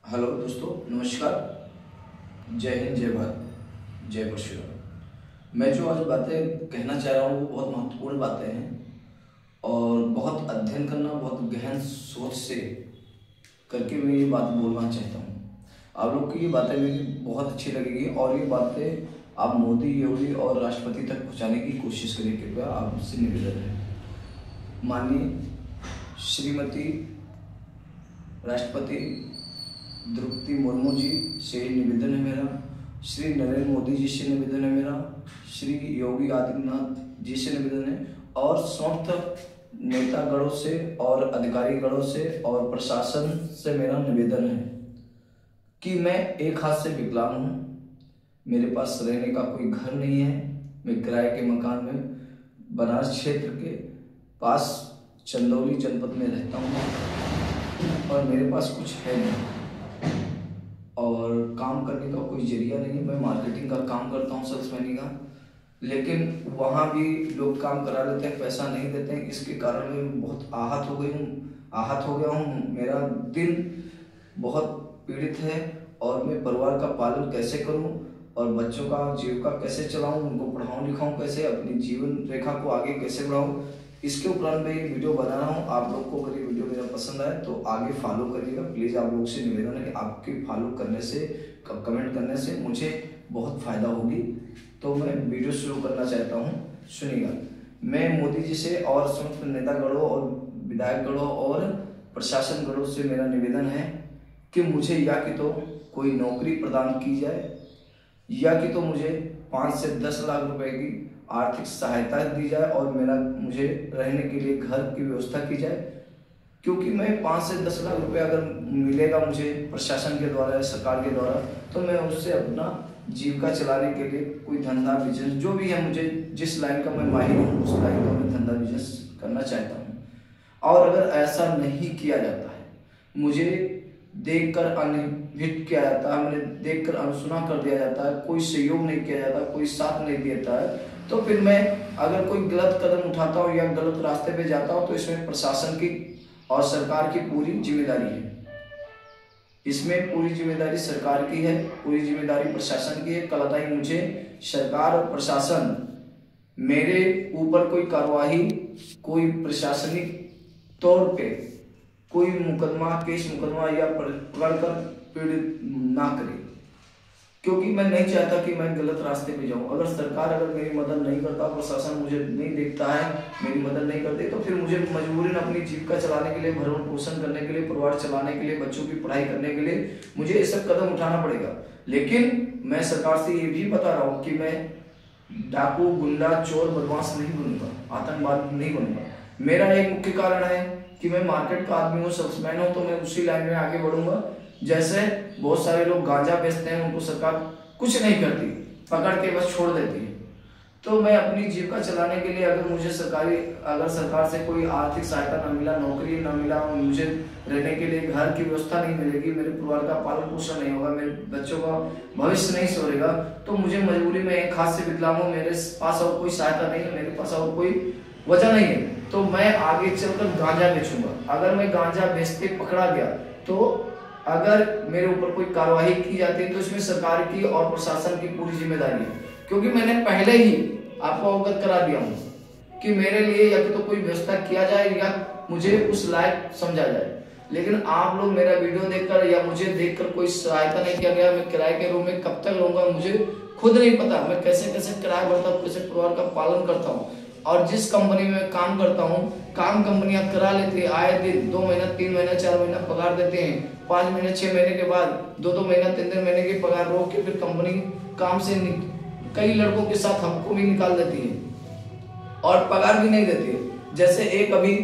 Hello दोस्तों, नमस्कार। जय हिंद, जय भारत, जय परशुराम। मैं जो आज बातें कहना चाह रहा हूँ वो बहुत महत्वपूर्ण बातें हैं और बहुत अध्ययन करना, बहुत गहन सोच से करके मैं ये बात बोलना चाहता हूँ। आप लोग की ये बातें मेरी बहुत अच्छी लगेगी और ये बातें आप मोदी, योगी और राष्ट्रपति तक पहुँचाने की कोशिश करिए, कृपया आपसे निवेदन है। माननीय श्रीमती राष्ट्रपति द्रौपदी मुर्मू जी से निवेदन है मेरा, श्री नरेंद्र मोदी जी से निवेदन है मेरा, श्री योगी आदित्यनाथ जी से निवेदन है और समस्त नेतागणों से और अधिकारीगणों से और प्रशासन से मेरा निवेदन है कि मैं एक हाथ से विकलांग हूँ, मेरे पास रहने का कोई घर नहीं है। मैं किराए के मकान में बनारस क्षेत्र के पास चंदौली जनपद में रहता हूँ और मेरे पास कुछ है नहीं और काम करने का कोई जरिया नहीं है। मैं मार्केटिंग का काम करता हूँ, सेल्समैनी का, लेकिन वहाँ भी लोग काम करा लेते हैं, पैसा नहीं देते हैं। इसके कारण मैं बहुत आहत हो गया हूँ। मेरा दिन बहुत पीड़ित है और मैं परिवार का पालन कैसे करूँ और बच्चों का जीविका कैसे चलाऊँ, उनको पढ़ाऊँ लिखाऊँ कैसे, अपनी जीवन रेखा को आगे कैसे बढ़ाऊँ, इसके उपरांत मैं ये वीडियो बना रहा हूँ। आप लोग को अगर ये वीडियो मेरा पसंद आए तो आगे फॉलो करिएगा प्लीज़। आप लोग से निवेदन है कि आपके फॉलो करने से, कमेंट करने से मुझे बहुत फ़ायदा होगी। तो मैं वीडियो शुरू करना चाहता हूँ, सुनिएगा। मैं मोदी जी से और समस्त नेतागणों और विधायकगणों और प्रशासनगणों से मेरा निवेदन है कि मुझे या कि तो कोई नौकरी प्रदान की जाए या कि तो मुझे 5 से 10 लाख रुपए की आर्थिक सहायता दी जाए और मुझे रहने के लिए घर की व्यवस्था की जाए। क्योंकि मैं 5 से 10 लाख रुपए अगर मिलेगा मुझे प्रशासन के द्वारा या सरकार के द्वारा, तो मैं उससे अपना जीविका चलाने के लिए कोई धंधा बिजनेस जो भी है, मुझे जिस लाइन का मैं माहिर हूँ उस लाइन का मैं धंधा बिजनेस करना चाहता हूँ। और अगर ऐसा नहीं किया जाता है, मुझे देखकर अनभित किया जाता है, मुझे देखकर अनसुना कर दिया जाता है, कोई सहयोग नहीं किया जाता, कोई साथ नहीं देता है, तो फिर मैं अगर कोई गलत कदम उठाता हूँ या गलत रास्ते पे जाता हूँ तो इसमें प्रशासन की और सरकार की पूरी जिम्मेदारी है। इसमें पूरी जिम्मेदारी सरकार की है, पूरी जिम्मेदारी प्रशासन की है। कल मुझे सरकार और प्रशासन मेरे ऊपर कोई कार्रवाई, कोई प्रशासनिक तौर पे कोई केस मुकदमा या पकड़कर पीड़ित ना करे, क्योंकि मैं नहीं चाहता कि मैं गलत रास्ते पे जाऊं। अगर सरकार मेरी मदद नहीं करता, प्रशासन मुझे नहीं देखता है, मेरी मदद नहीं करती, तो फिर मुझे मजबूरन अपनी जीविका चलाने के लिए, भरण पोषण करने के लिए, परिवार चलाने के लिए, बच्चों की पढ़ाई करने के लिए मुझे ये सब कदम उठाना पड़ेगा। लेकिन मैं सरकार से ये भी बता रहा हूँ कि मैं डाकू, गुंडा, चोर, बदमाश नहीं बनूंगा, आतंकवादी नहीं बनूंगा। मेरा एक मुख्य कारण है कि मैं मार्केट का आदमी हूँ, सेल्समैन हूँ, तो मैं उसी लाइन में आगे बढ़ूंगा। जैसे बहुत सारे लोग गांजा बेचते हैं, उनको सरकार कुछ नहीं करती, पकड़ के बस छोड़ देती है। तो मैं अपनी जीविका चलाने के लिए अगर सरकार से कोई आर्थिक सहायता ना मिला, नौकरी ना मिला, मुझे रहने के लिए घर की व्यवस्था नहीं मिलेगी, मेरे परिवार का पालन पोषण नहीं होगा, मेरे बच्चों का भविष्य नहीं संवरेगा, तो मुझे मजबूरी में एक हाथ से विकलांग हूँ, मेरे पास और कोई सहायता नहीं है, मेरे पास और कोई वजह नहीं है, तो मैं आगे चलकर गांजा बेचूंगा। अगर मैं गांजा बेचते पकड़ा गया तो अगर मेरे ऊपर कोई कार्रवाई की जाती है तो इसमें सरकार की और प्रशासन की पूरी जिम्मेदारी है, क्योंकि मैंने पहले ही आपको अवगत करा दिया हूँ कि मेरे लिए या तो कोई व्यवस्था किया जाए या मुझे उस लायक समझा जाए। लेकिन आप लोग मेरा वीडियो देखकर या मुझे देखकर कोई सहायता नहीं किया गया। मैं किराए के रूम में कब तक रहूंगा मुझे खुद नहीं पता, मैं कैसे कैसे किराया भरता हूँ, कैसे परिवार का पालन करता हूँ। और जिस कंपनी में काम करता हूँ, काम कंपनियां करा लेती है, आए दिन 2 महीना, 3 महीना, 4 महीना पगार देते हैं, 5 महीने, 6 महीने के बाद 2 महीना, 3 महीने की पगार रोक के फिर कंपनी काम से कई लड़कों के साथ हमको भी निकाल देती है और पगार भी नहीं देती है। जैसे एक अभी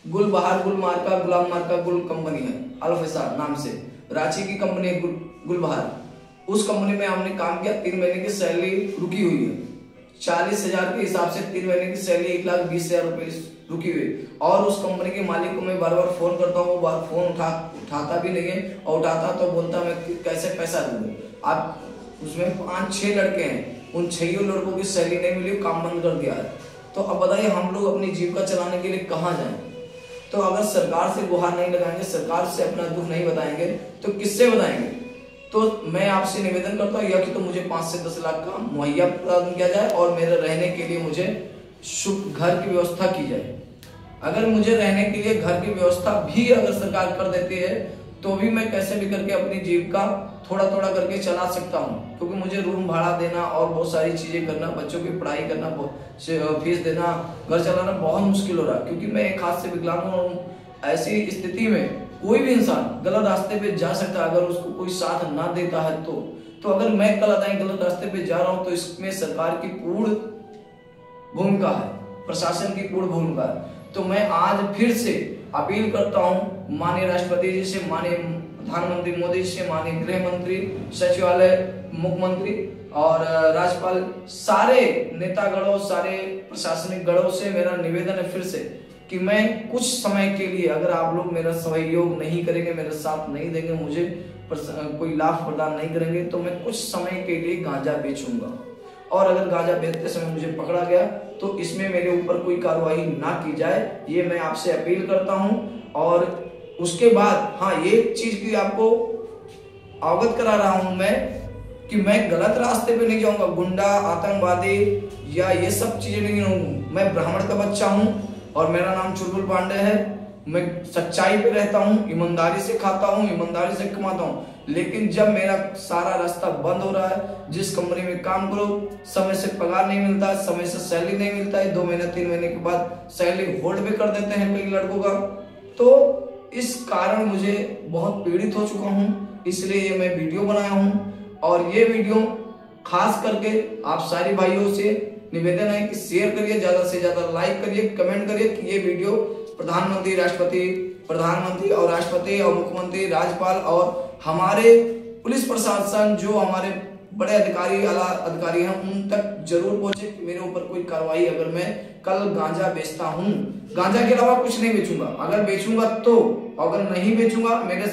गुल कंपनी है, अल्फेसार नाम से, रांची की कंपनी है गुलबहार। उस कंपनी में हमने काम किया, 3 महीने की सैलरी रुकी हुई है, 40,000 के हिसाब से 3 महीने की सैलरी 1,20,000 रुपए रुकी हुई। और उस कंपनी के मालिक को मैं बार बार फोन करता हूँ, वो बार फोन उठाता भी नहीं है, और उठाता तो बोलता मैं कैसे पैसा दूंगा। आप उसमें 5-6 लड़के हैं, उन 6 लड़कों की सैलरी नहीं मिली, काम बंद कर दिया है। तो अब बताइए हम लोग अपनी जीविका चलाने के लिए कहाँ जाएं? तो अगर सरकार से गुहार नहीं लगाएंगे, सरकार से अपना दुख नहीं बताएंगे तो किससे बताएंगे। तो मैं आपसे निवेदन करता हूँ, या कि तो मुझे 5 से 10 लाख का मुहैया प्रदान किया जाए और मेरे रहने के लिए मुझे घर की व्यवस्था की जाए। अगर मुझे रहने के लिए घर की व्यवस्था भी अगर सरकार कर देती है तो भी मैं कैसे भी करके अपनी जीविका थोड़ा थोड़ा करके चला सकता हूँ, क्योंकि मुझे रूम भाड़ा देना और बहुत सारी चीजें करना, बच्चों की पढ़ाई करना, फीस देना, घर चलाना बहुत मुश्किल हो रहा है, क्योंकि मैं एक हाथ से विकलांग हूँ। ऐसी स्थिति में कोई भी इंसान गलत रास्ते पे जा सकता है अगर उसको कोई साथ ना देता है तो अगर मैं गलत रास्ते पे जा रहा हूँ तो इसमें सरकार की पूर्ण भूमिका है, प्रशासन की पूर्ण भूमिका है। तो मैं आज फिर से अपील करता हूं माननीय राष्ट्रपति जी से, माननीय प्रधानमंत्री मोदी जी से, माननीय गृह मंत्री, सचिवालय, मुख्यमंत्री और राज्यपाल, सारे नेतागणों, सारे प्रशासनिक गणों से मेरा निवेदन है फिर से कि मैं कुछ समय के लिए, अगर आप लोग मेरा सहयोग नहीं करेंगे, मेरा साथ नहीं देंगे, मुझे कोई लाभ प्रदान नहीं करेंगे तो मैं कुछ समय के लिए गांजा बेचूंगा। और अगर गांजा बेचते समय मुझे पकड़ा गया तो इसमें मेरे ऊपर कोई कार्रवाई ना की जाए, ये मैं आपसे अपील करता हूं। और उसके बाद हाँ, एक चीज की आपको अवगत करा रहा हूं मैं कि मैं गलत रास्ते पे नहीं जाऊंगा, गुंडा, आतंकवादी या ये सब चीजें नहीं रहूंगा। मैं ब्राह्मण का बच्चा हूं और मेरा नाम चुलबुल पांडे है। मैं सच्चाई पे रहता हूँ, ईमानदारी से खाता हूँ, ईमानदारी से कमाता हूँ। लेकिन जब मेरा सारा रास्ता बंद हो रहा है, जिस कंपनी में काम करो समय से पगार नहीं मिलता है, समय से सैलरी नहीं मिलता है, 2 महीने 3 महीने के बाद सैलरी होल्ड भी कर देते हैं कई लड़कों का, तो इस कारण मुझे बहुत पीड़ित हो चुका हूँ। इसलिए ये मैं वीडियो बनाया हूँ और ये वीडियो खास करके आप सारे भाइयों से निवेदन है कि शेयर करिए, ज्यादा से ज्यादा लाइक करिए, कमेंट करिए कि ये वीडियो प्रधानमंत्री और राष्ट्रपति और मुख्यमंत्री, राज्यपाल और हमारे पुलिस प्रशासन, जो हमारे बड़े अधिकारी, आला अधिकारी हैं, उन तक जरूर पहुंचे कि मेरे ऊपर कोई कार्रवाई, अगर मैं कल गांजा बेचता हूं, गांजा के अलावा कुछ नहीं बेचूंगा, अगर बेचूंगा तो, अगर नहीं बेचूंगा मेरे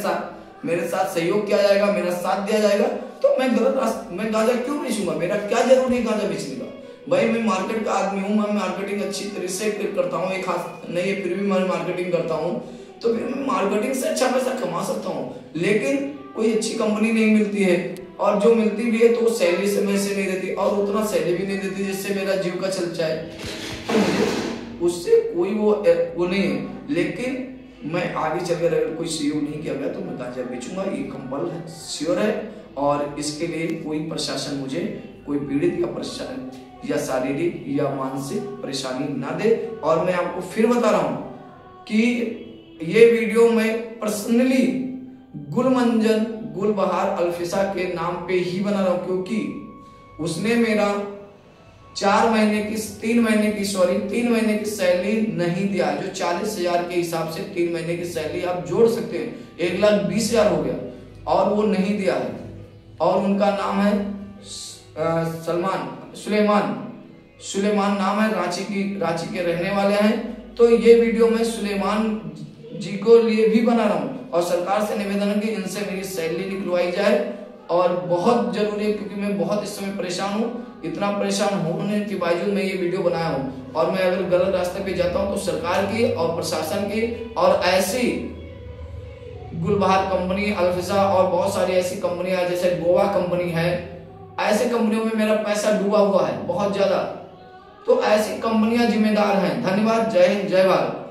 साथ सहयोग किया जाएगा, मेरा साथ दिया जाएगा, तो मैं गांजा क्यों बेचूंगा, मेरा क्या जरूरी है गांजा बेचने का। भाई मैं मार्केट का आदमी हूँ, मैं मार्केटिंग अच्छी तरह से करता हूँ, एक हाथ नहीं है फिर भी मैं मार्केटिंग करता हूँ, तो फिर मैं मार्केटिंग से अच्छा पैसा कमा सकता हूँ। लेकिन कोई अच्छी कंपनी नहीं मिलती है, और जो मिलती भी है तो सैलरी समय से नहीं देती, और उतना सैलरी भी नहीं देती जिससे मेरा जीव का चल जाए, तो मुझे उससे कोई वो नहीं है। लेकिन मैं आगे चलकर अगर कोई सहयोग नहीं किया गया तो मैं गांजा बेचूंगा, ये कंपल श्योर है। और इसके लिए कोई प्रशासन मुझे कोई पीड़ित या परेशान या शारीरिक या मानसिक परेशानी ना दे। और मैं आपको फिर बता रहा हूं कि ये वीडियो मैं पर्सनली गुलबहार अल्फिसा के नाम पे ही बना रहा हूं, क्योंकि उसने मेरा 3 महीने की सैलरी नहीं दिया, जो 40,000 के हिसाब से 3 महीने की सैलरी आप जोड़ सकते हैं, 1,20,000 हो गया, और वो नहीं दिया है। और उनका नाम है सुलेमान नाम है, रांची के रहने वाले हैं। तो ये वीडियो मैं सुलेमान जी को लिए भी बना रहा हूँ, और सरकार से निवेदन है कि इनसे मेरी सैलरी निकलवाई जाए, और बहुत जरूरी है, क्योंकि मैं बहुत इस समय परेशान हूँ। इतना परेशान होने के बावजूद मैं ये वीडियो बनाया हूँ, और मैं अगर गलत रास्ते पे जाता हूँ तो सरकार की और प्रशासन की, और ऐसी गुलबहार कंपनी, अल्फिसा और बहुत सारी ऐसी कंपनियां जैसे गोवा कंपनी है, ऐसे कंपनियों में मेरा पैसा डूबा हुआ है बहुत ज्यादा। तो ऐसी कंपनियां जिम्मेदार हैं। धन्यवाद। जय हिंद, जय भारत।